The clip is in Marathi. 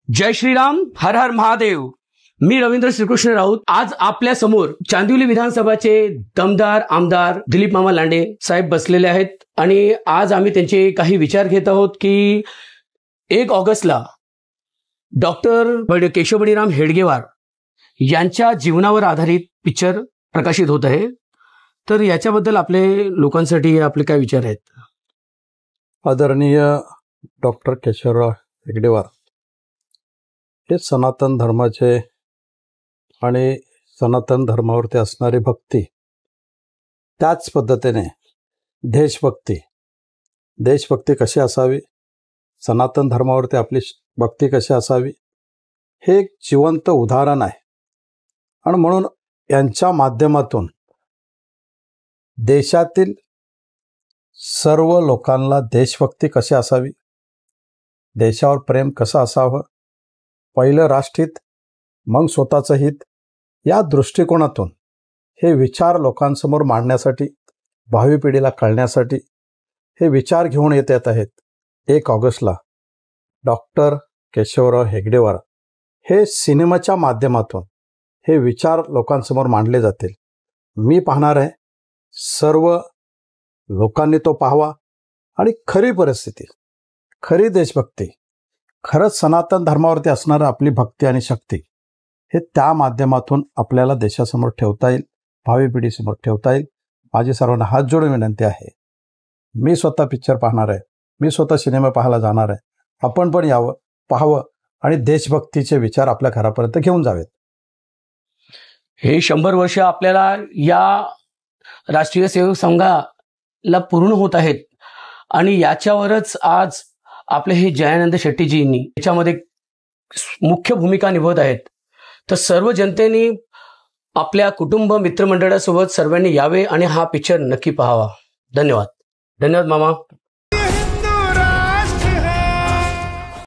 जय श्रीराम, हर हर महादेव। मी रवींद्र श्रीकृष्ण राऊत आज आपल्या समोर चांदिवली विधानसभाचे दमदार आमदार दिलीप मामा लांडे साहेब बसलेले आहेत आणि आज आम्ही त्यांचे काही विचार घेत आहोत की 1 ऑगस्टला डॉक्टर केशव बळीराम हेडगेवार यांच्या जीवनावर आधारित पिक्चर प्रकाशित होत आहे। तर याच्याबद्दल आपले लोकांसाठी आपले काय विचार आहेत? आदरणीय डॉक्टर केशवराव हेगडेवार हे सनातन धर्माचे आणि सनातन धर्मावरती असणारी भक्ती, त्याच पद्धतीने देशभक्ती कशी असावी, सनातन धर्मावरती आपली भक्ती कशी असावी, हे एक जिवंत उदाहरण आहे। आणि म्हणून यांच्या माध्यमातून देशातील सर्व लोकांना देशभक्ती कशी असावी, देशावर प्रेम कसं असावं, पहिलं राष्ट्रहित मग स्वतःचं हित, या दृष्टिकोनातून हे विचार लोकांसमोर मांडण्यासाठी, भावी पिढीला कळण्यासाठी हे विचार घेऊन येत आहेत। 1 ऑगस्टला डॉक्टर केशवराव हेगडेवार हे सिनेमाच्या माध्यमातून हे विचार लोकांसमोर मांडले जातील। मी पाहणार आहे, सर्व लोकांनी तो पाहावा आणि खरी परिस्थिती, खरी देशभक्ती, खरंच सनातन धर्मावरती असणारं आपली भक्ती आणि शक्ती हे त्या माध्यमातून आपल्याला देशासमोर ठेवता येईल, भावी पिढीसमोर ठेवता येईल। माझी सर्वांना हात जोडून विनंती आहे, मी स्वतः पिक्चर पाहणार आहे, मी स्वतः सिनेमा पाहायला जाणार आहे। आपण पण यावं, पाहावं आणि देशभक्तीचे विचार आपल्या घरापर्यंत घेऊन जावेत। हे 100 वर्ष आपल्याला या राष्ट्रीय सेवक संघाला पूर्ण होत आहेत आणि याच्यावरच आज आपले हे जयानंद शेट्टीजींनी याच्यामध्ये मुख्य भूमिका निभवत आहेत। तर सर्व जनतेने आपल्या कुटुंब मित्रमंडळासोबत सर्वांनी यावे आणि हा पिक्चर नक्की पाहावा। धन्यवाद मामा।